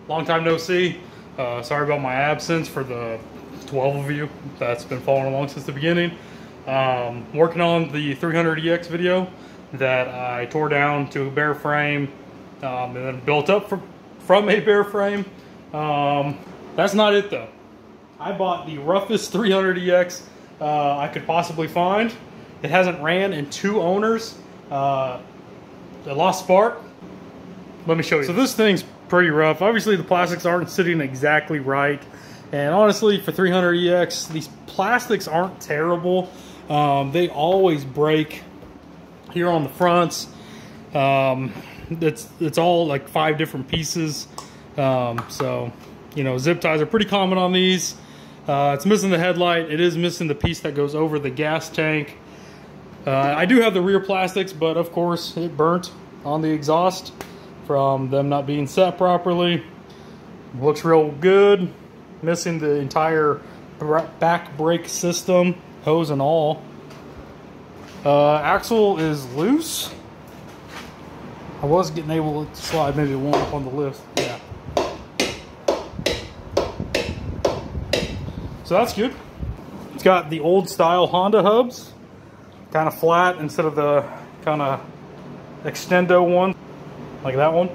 Long time no see. Sorry about my absence for the 12 of you that's been following along since the beginning. Working on the 300EX video that I tore down to a bare frame and then built up from a bare frame. That's not it though. I bought the roughest 300EX I could possibly find. It hasn't ran in 2 owners. It lost spark. Let me show you. So this thing's pretty rough. Obviously the plastics aren't sitting exactly right, and honestly for 300EX these plastics aren't terrible. They always break here on the fronts. It's all like 5 different pieces. So you know, zip ties are pretty common on these. It's missing the headlight. It is missing the piece that goes over the gas tank. I do have the rear plastics, but of course it burnt on the exhaust from them not being set properly. Looks real good. Missing the entire back brake system, hose and all. Axle is loose. I was getting able to slide maybe one up on the lift. Yeah. So that's good. It's got the old style Honda hubs, kind of flat instead of the kind of extendo one. Like that one.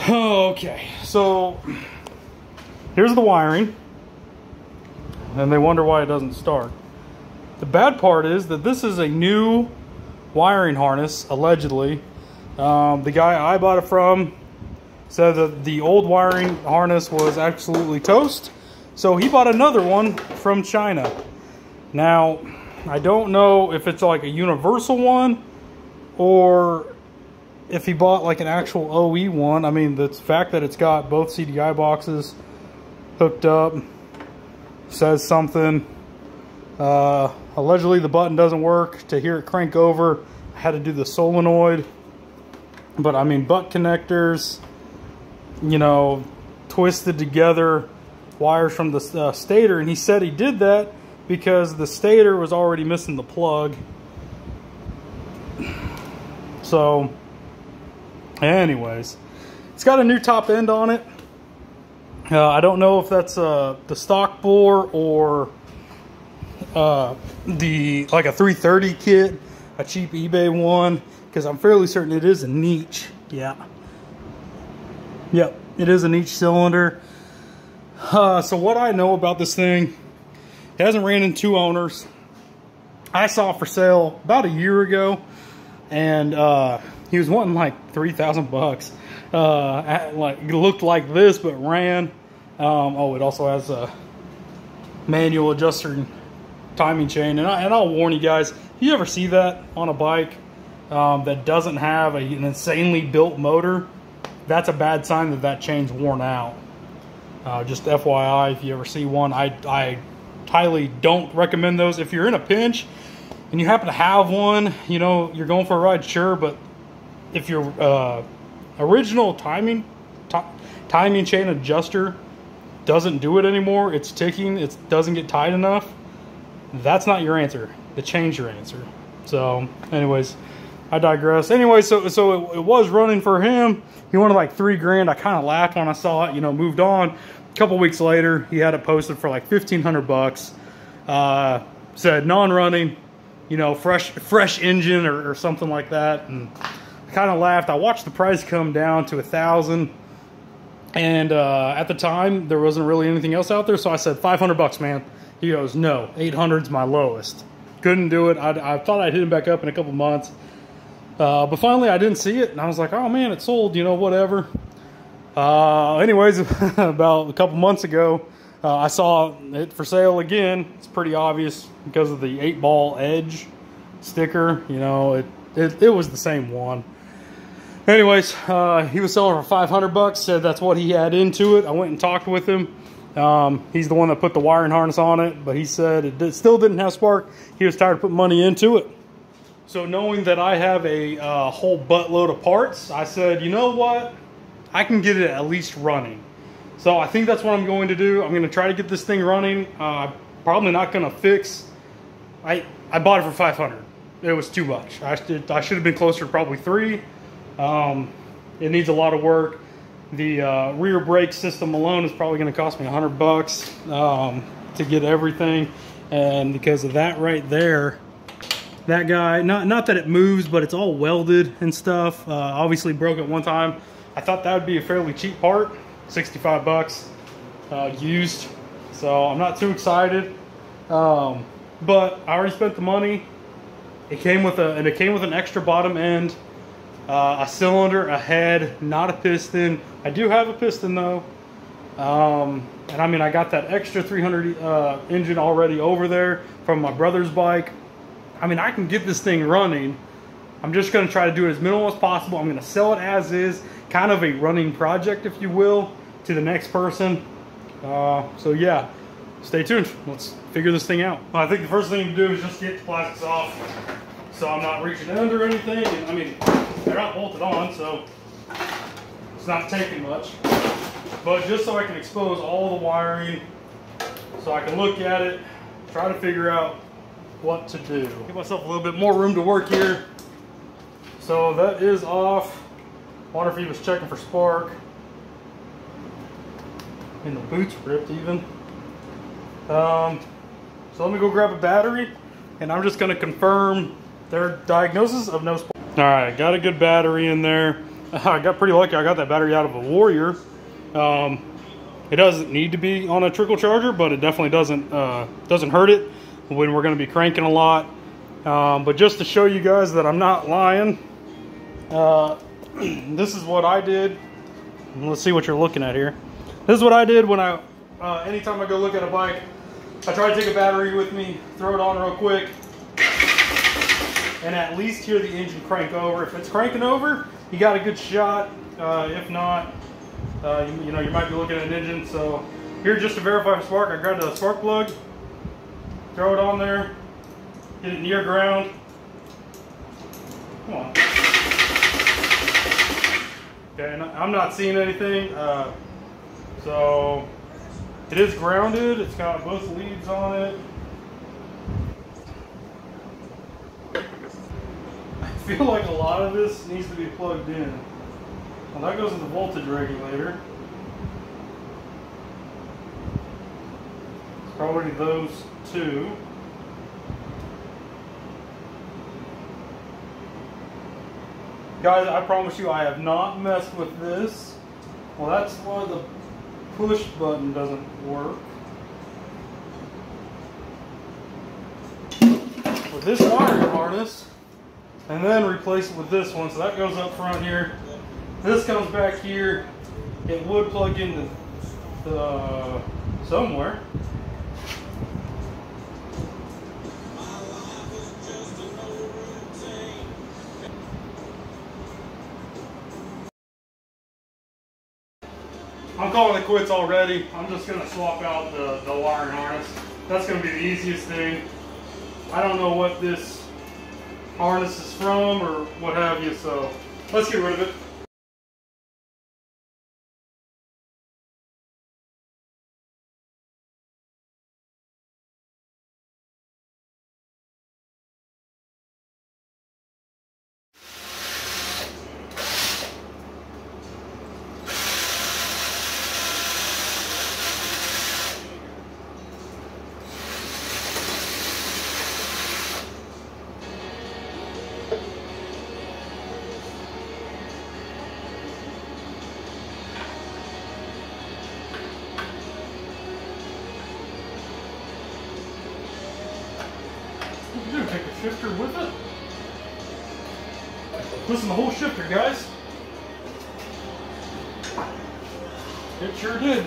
Okay, so here's the wiring. And they wonder why it doesn't start. The bad part is that this is a new wiring harness, allegedly. The guy I bought it from said that the old wiring harness was absolutely toast. So he bought another one from China. Now, I don't know if it's like a universal one or if he bought like an actual OE one. I mean, the fact that it's got both CDI boxes hooked up says something. Allegedly the button doesn't work to hear it crank over. I had to do the solenoid. But I mean, butt connectors, you know, twisted together wires from the stator. And he said he did that because the stator was already missing the plug. So anyways, it's got a new top end on it. I don't know if that's the stock bore or the like a 330 kit, a cheap eBay one, because I'm fairly certain it is a niche. Yeah. Yep, it is a niche cylinder. So what I know about this thing, it hasn't ran in 2 owners. I saw it for sale about a year ago, and he was wanting like 3,000 bucks. Like it looked like this, but ran. Oh, it also has a manual adjuster timing chain. And I'll warn you guys, if you ever see that on a bike that doesn't have an insanely built motor, that's a bad sign that that chain's worn out. Just FYI, if you ever see one, I highly don't recommend those. If you're in a pinch and you happen to have one, you know, you're going for a ride, sure, but if your original timing chain adjuster doesn't do it anymore, it's ticking, it doesn't get tight enough, that's not your answer. The chain's your answer. So anyways, I digress. Anyway, so it was running for him. He wanted like $3 grand. I kind of laughed when I saw it, you know, moved on. A couple weeks later, he had it posted for like 1,500 bucks. Said non-running, you know, fresh engine or something like that. And I kind of laughed. I watched the price come down to 1,000. And at the time, there wasn't really anything else out there. So I said, 500 bucks, man. He goes, no, 800's my lowest. Couldn't do it. I thought I'd hit him back up in a couple months. But finally, I didn't see it. And I was like, oh, man, it sold, you know, whatever. Anyways, about a couple months ago, I saw it for sale again. It's pretty obvious because of the 8-ball edge sticker. You know, it was the same one. Anyways, he was selling for 500 bucks. Said that's what he had into it. I went and talked with him. He's the one that put the wiring harness on it, but he said it still didn't have spark. He was tired of putting money into it. So knowing that I have a whole buttload of parts, I said, you know what? I can get it at least running. So I think that's what I'm going to do. I'm going to try to get this thing running. Probably not going to fix. I bought it for 500. it was too much. I should have been closer to probably 3. It needs a lot of work. The rear brake system alone is probably going to cost me $100 to get everything. And because of that right there, that guy, not that it moves, but it's all welded and stuff. Obviously broke at one time. I thought that would be a fairly cheap part, $65 used. So I'm not too excited. But I already spent the money. It came with an extra bottom end, a cylinder, a head, not a piston. I do have a piston though. And I mean, I got that extra 300 engine already over there from my brother's bike. I mean, I can get this thing running. I'm just going to try to do it as minimal as possible. I'm going to sell it as is, kind of a running project, if you will, to the next person. So yeah, stay tuned. Let's figure this thing out. Well, I think the first thing to do is just get the plastics off, so I'm not reaching under anything. And, I mean, they're not bolted on, so it's not taking much. But just so I can expose all the wiring, so I can look at it, try to figure out what to do. Give myself a little bit more room to work here. So that is off. Wonder if he was checking for spark. And the boots ripped even. So let me go grab a battery, and I'm just gonna confirm their diagnosis of no spark. All right, got a good battery in there. I got pretty lucky. I got that battery out of a Warrior. It doesn't need to be on a trickle charger, but it definitely doesn't hurt it when we're going to be cranking a lot. But just to show you guys that I'm not lying, this is what I did. Let's see what you're looking at here. This is what I did when anytime I go look at a bike, I try to take a battery with me, throw it on real quick, and at least hear the engine crank over. If it's cranking over, you got a good shot. If not, you know, you might be looking at an engine. So here, just to verify for spark, I grabbed a spark plug, throw it on there, get it near ground. Come on. Okay, and I'm not seeing anything. So it is grounded. It's got both leads on it. I feel like a lot of this needs to be plugged in. Well, that goes in the voltage regulator. It's probably those two. Guys, I promise you I have not messed with this. Well, that's why the push button doesn't work. With this wiring harness, and then replace it with this one. So that goes up front here. This comes back here. It would plug into somewhere. I'm calling it quits already. I'm just going to swap out the wiring harness. That's going to be the easiest thing. I don't know what this harness is from or what have you, so let's get rid of it. Take a shifter with it. Listen, the whole shifter, guys. It sure did.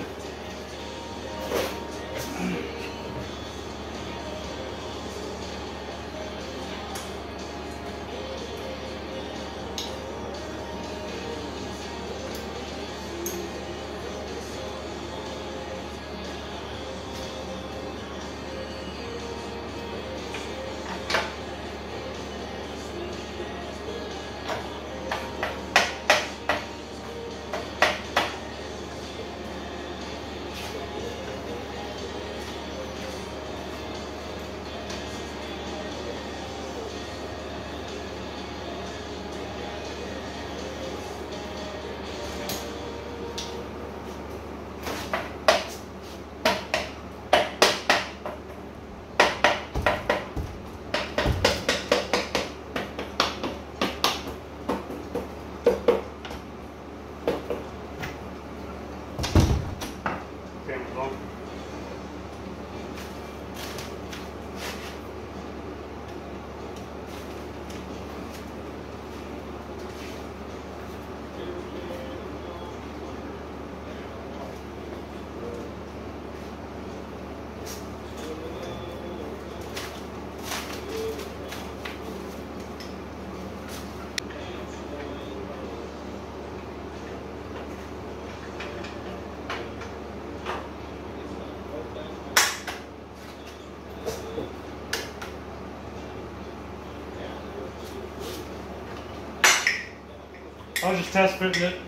I was just test fitting it.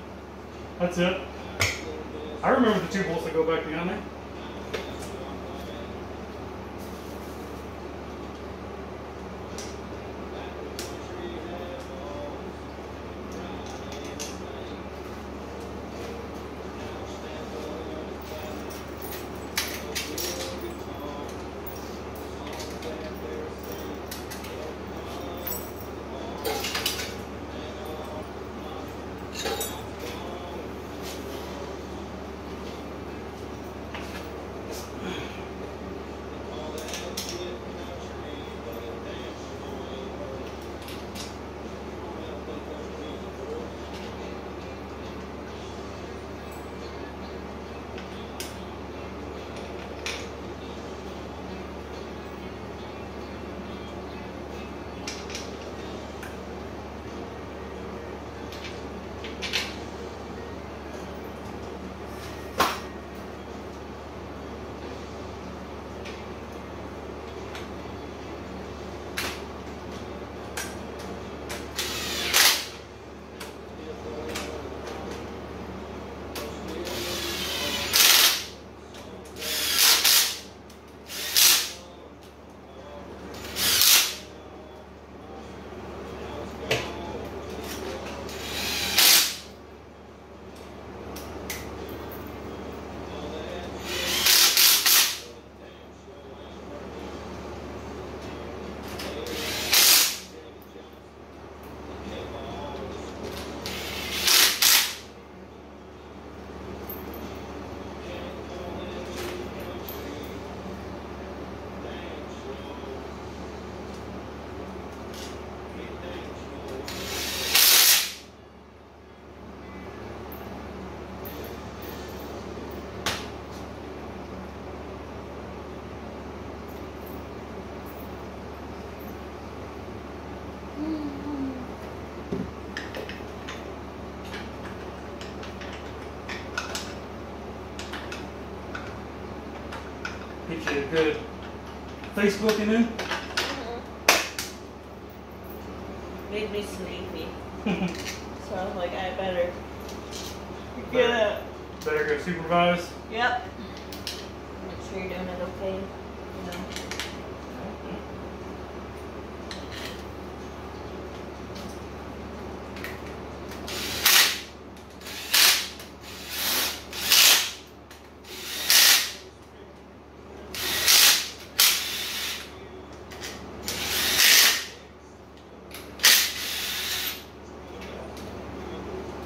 That's it. I remember the 2 bolts that go back behind there. Get you a good Facebooking in. Made me sleepy. So I was like, I better get up. Better go supervise. Yep. Make sure you're doing it okay. You know.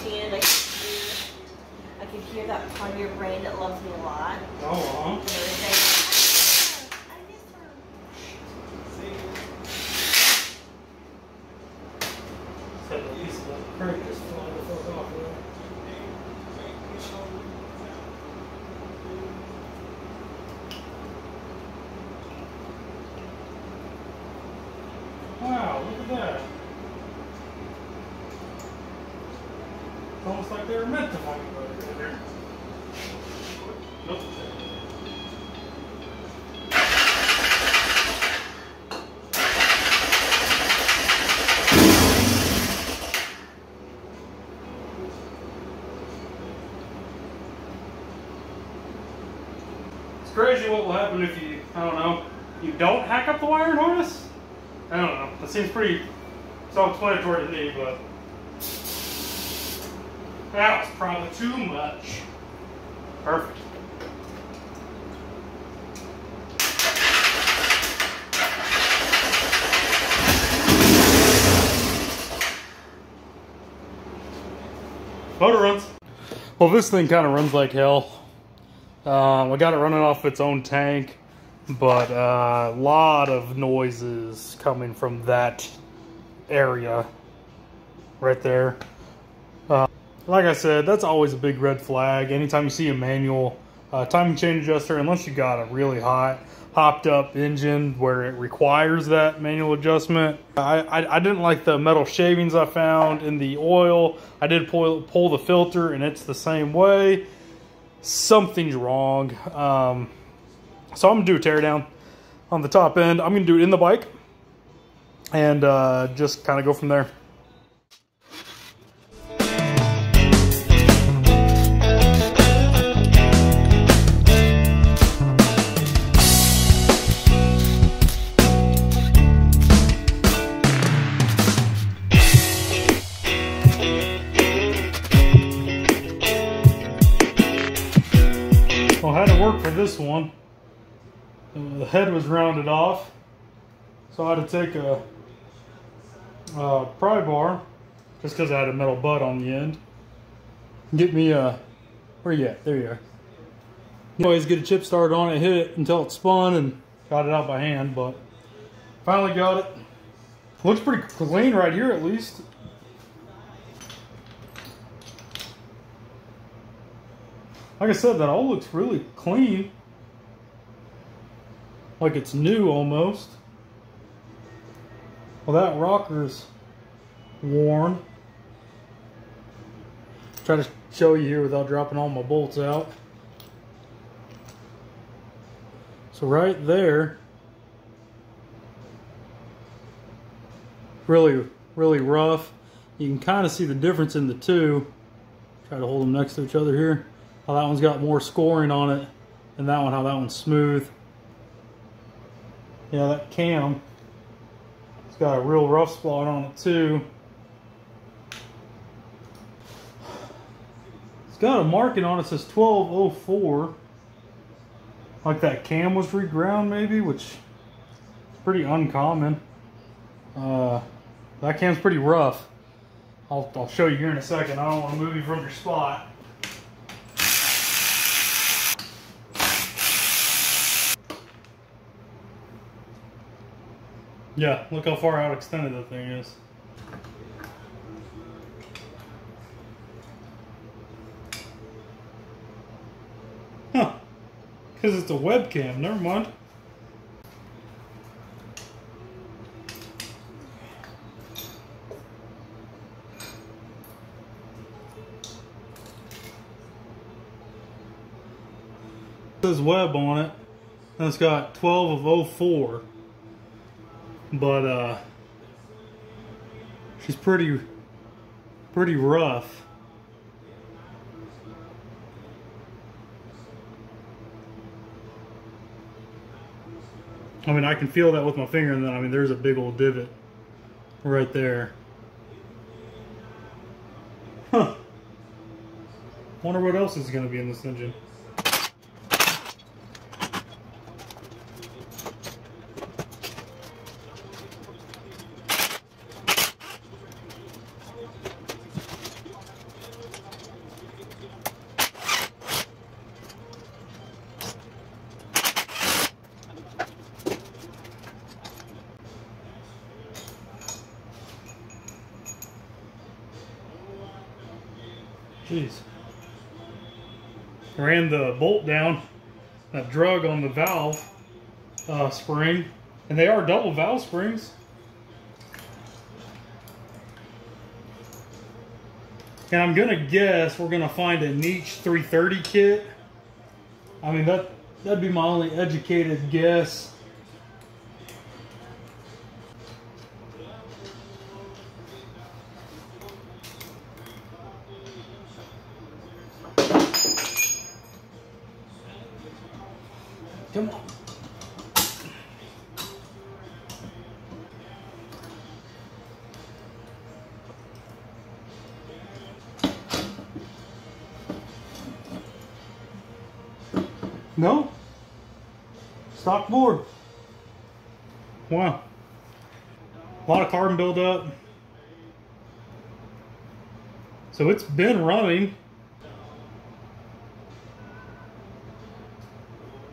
And I can hear that part of your brain that loves me a lot. Oh, wow, look at that. It's almost like they were meant to find you in there. Nope. It's crazy what will happen if you, I don't know, you don't hack up the wiring harness? I don't know. That seems pretty self-explanatory to me, but that was probably too much. Perfect. Motor runs. Well, this thing kind of runs like hell. I got it running off its own tank, but a lot of noises coming from that area right there. Like I said, that's always a big red flag. Anytime you see a manual timing chain adjuster, unless you got a really hopped up engine where it requires that manual adjustment. I didn't like the metal shavings I found in the oil. I did pull the filter and it's the same way. Something's wrong. So I'm gonna do a teardown on the top end. I'm gonna do it in the bike and just kind of go from there. had this one. The head was rounded off, so I had to take a pry bar, just because I had a metal butt on the end. Get me a, where you at? There you are. You always get a chip start on it, hit it until it spun, and got it out by hand, but finally got it. Looks pretty clean right here at least. Like I said, that all looks really clean. Like it's new almost. Well, that rocker's worn. Try to show you here without dropping all my bolts out. So right there, really rough. You can kind of see the difference in the two. Try to hold them next to each other here. How that one's got more scoring on it than that one, how that one's smooth. Yeah, that cam, it's got a real rough spot on it too. It's got a marking on it that says 1204. Like that cam was reground maybe, which is pretty uncommon. That cam's pretty rough. I'll show you here in a second. I don't want to move you from your spot. Yeah, look how far out extended that thing is. Huh. Because it's a webcam, never mind. It says web on it, and it's got 12 of 04. But she's pretty rough. I mean, I can feel that with my finger, and then I mean, there's a big old divot right there. Huh. Wonder what else is going to be in this engine. Jeez. Ran the bolt down, that drug on the valve spring, and they are double valve springs. And I'm gonna guess we're gonna find a niche 330 kit. I mean, that'd be my only educated guess. Come on. No? Stock board. Wow. A lot of carbon buildup. So it's been running.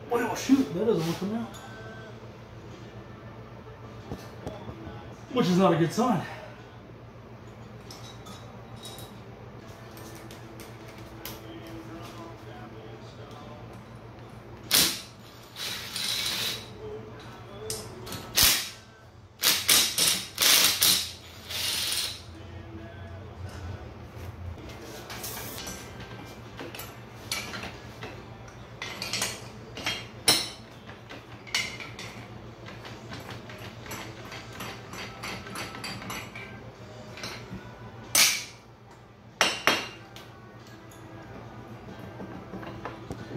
Well, shoot, that doesn't come out. Which is not a good sign.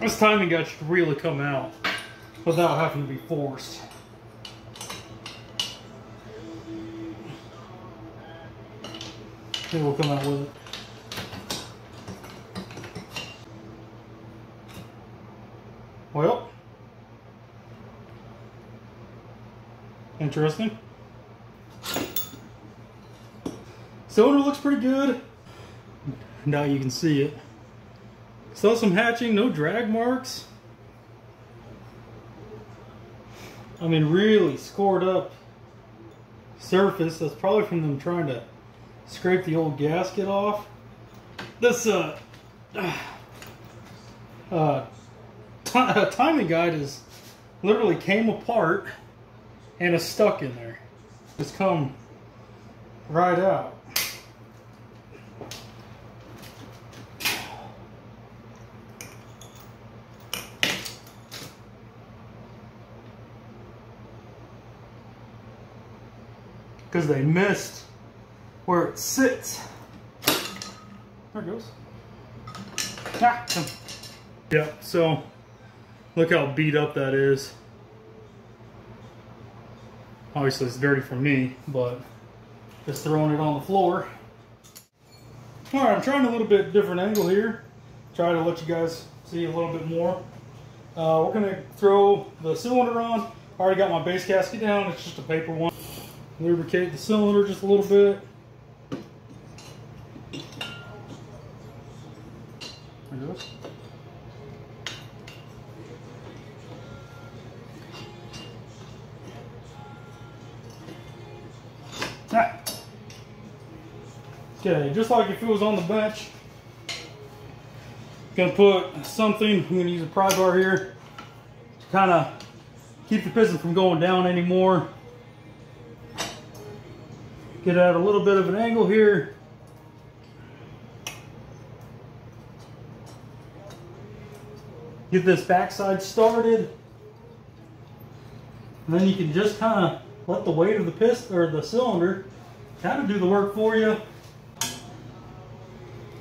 This timing guide should really come out without having to be forced. It will come out with it. Well, interesting. Cylinder looks pretty good. Now you can see it. Still some hatching, no drag marks. I mean, really scored up surface. That's probably from them trying to scrape the old gasket off. This timing guide is literally came apart and is stuck in there. It's come right out. Because they missed where it sits. There it goes. Ah. Yeah, so look how beat up that is. Obviously it's dirty for me, but just throwing it on the floor. Alright, I'm trying a little bit different angle here. Try to let you guys see a little bit more. We're going to throw the cylinder on. I already got my base gasket down. It's just a paper one. Lubricate the cylinder just a little bit. There it goes. Ah. Okay, just like if it was on the bench. Gonna put something, I'm gonna use a pry bar here to kind of keep the piston from going down anymore. Get at a little bit of an angle here. Get this backside started. And then you can just kind of let the weight of the piston or the cylinder kind of do the work for you.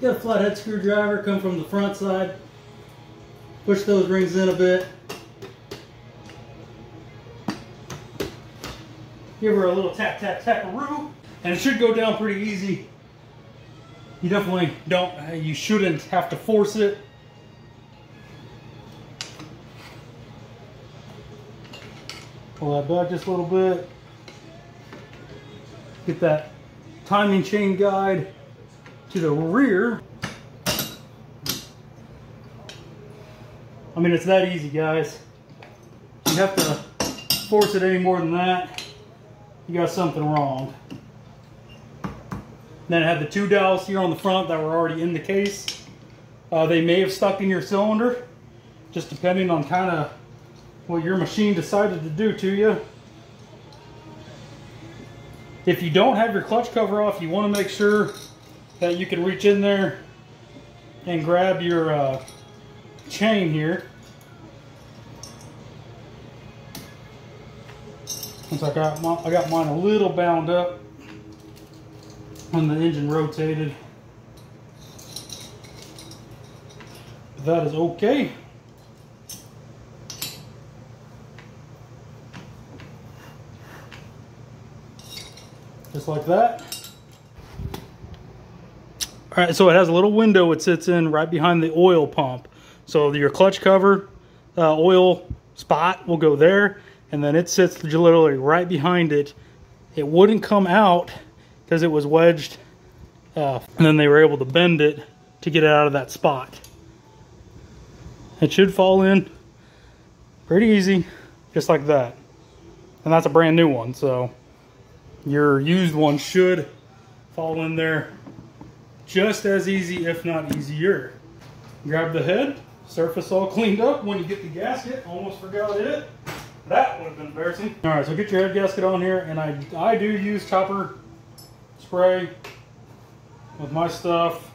Get a flathead screwdriver, come from the front side. Push those rings in a bit. Give her a little tap, tap, tap-a-roo. And it should go down pretty easy. You definitely you shouldn't have to force it. Pull that back just a little bit. Get that timing chain guide to the rear. I mean, it's that easy, guys. If you have to force it any more than that, you got something wrong. Then I have the two dowels here on the front that were already in the case. They may have stuck in your cylinder, just depending on kind of what your machine decided to do to you. If you don't have your clutch cover off, you want to make sure that you can reach in there and grab your chain here. Since I got mine a little bound up when the engine rotated. That is okay. Just like that. All right, so it has a little window it sits in right behind the oil pump. So your clutch cover, oil spot will go there, and then it sits literally right behind it. It wouldn't come out because it was wedged, and then they were able to bend it to get it out of that spot. It should fall in pretty easy, just like that. And that's a brand new one, so your used one should fall in there just as easy, if not easier. Grab the head, surface all cleaned up when you get the gasket. Almost forgot it. That would have been embarrassing. All right, so get your head gasket on here, and I do use chopper spray with my stuff,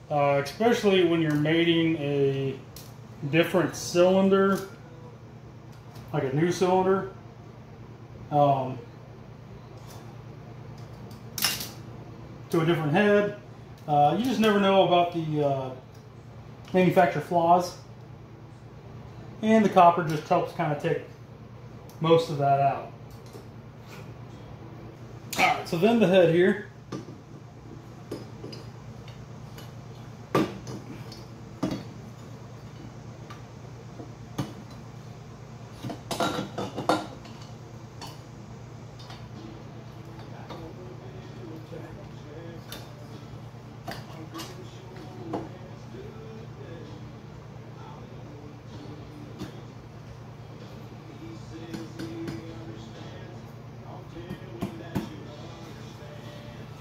especially when you're mating a different cylinder, like a new cylinder. To a different head. You just never know about the manufacturer flaws, and the copper just helps kind of take most of that out. Alright, so then the head here.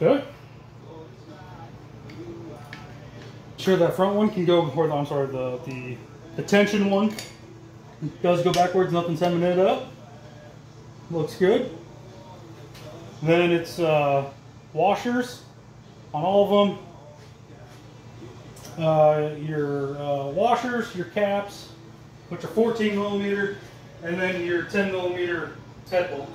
Okay. Sure, that front one can go, or I'm sorry, the tension one does go backwards, nothing's hemming it up. Looks good. Then it's washers on all of them. Your washers, your caps, which are 14 millimeter, and then your 10 millimeter head bolts.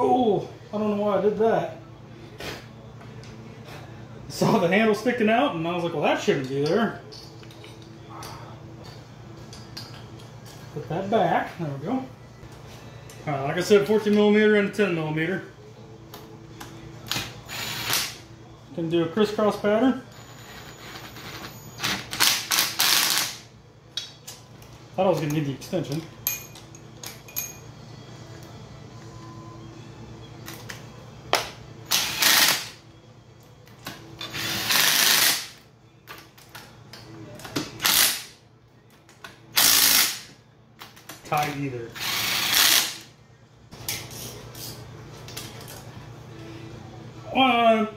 Oh, I don't know why I did that. I saw the handle sticking out and I was like, well, that shouldn't be there. Put that back. There we go. Like I said, 14 millimeter and a 10 millimeter. Can do a crisscross pattern. Thought I was going to need the extension. Tight either.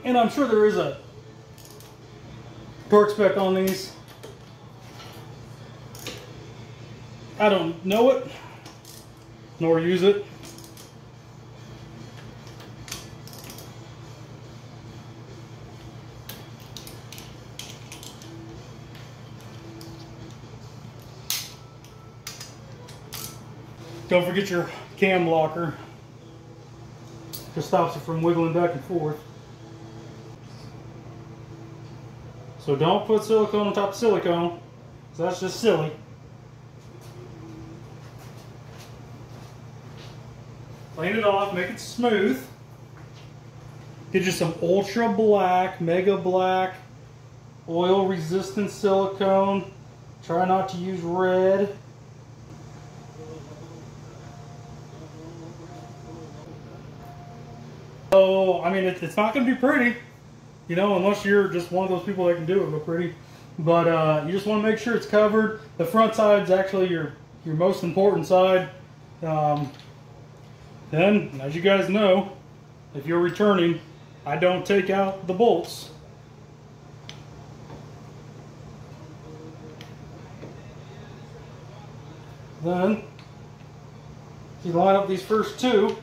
And I'm sure there is a torque spec on these. I don't know it, nor use it. Don't forget your cam blocker. Just stops it from wiggling back and forth. So don't put silicone on top of silicone, because that's just silly. Clean it off, make it smooth. Get you some ultra black, mega black, oil resistant silicone. Try not to use red. So, I mean, it's not going to be pretty, you know, unless you're just one of those people that can do it real pretty. But you just want to make sure it's covered. The front side's actually your most important side. Then, as you guys know, if you're returning, I don't take out the bolts. Then, you line up these first two.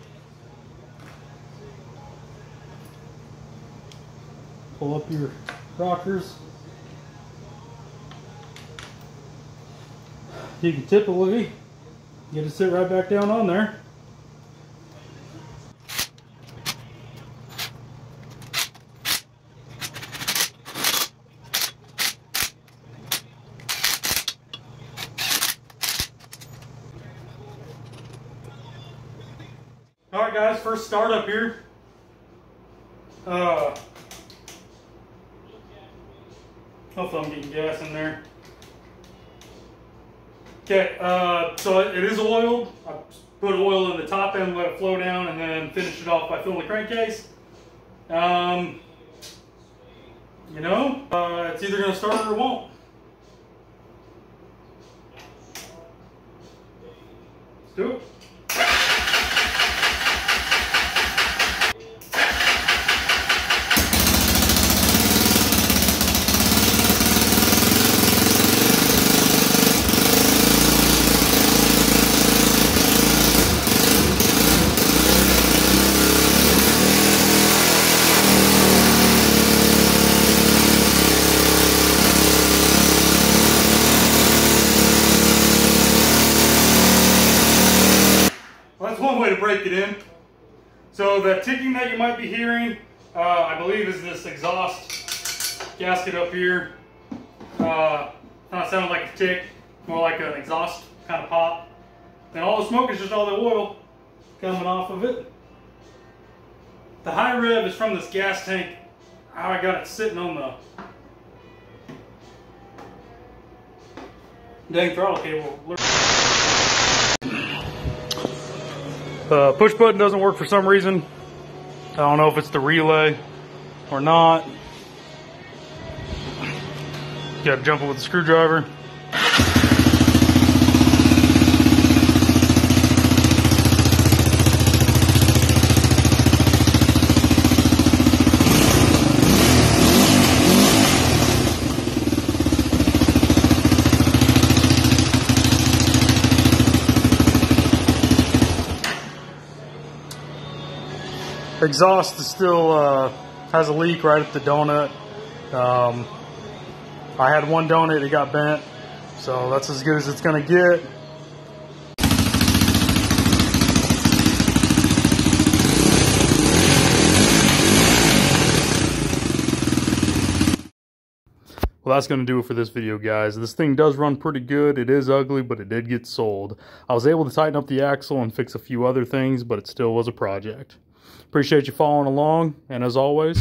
Pull up your rockers. You can typically get it to sit right back down on there. Alright guys, first start up here. Hopefully I'm getting gas in there. Okay, so it is oiled. I put oil in the top end, let it flow down, and then finish it off by filling the crankcase. You know, it's either going to start or it won't. Let's do it. Break it in. So the ticking that you might be hearing, I believe is this exhaust gasket up here. Kind of sounded like a tick, more like an exhaust kind of pop. And all the smoke is just all the oil coming off of it. The high rev is from this gas tank. I got it sitting on the dang throttle cable. Push button doesn't work for some reason. I don't know if it's the relay or not. Got to jump it with a screwdriver. Exhaust is still has a leak right at the donut. I had one donut, it got bent, so that's as good as it's gonna get. Well, that's going to do it for this video, guys. This thing does run pretty good. It is ugly, but it did get sold. I was able to tighten up the axle and fix a few other things, but it still was a project. Appreciate you following along, and as always...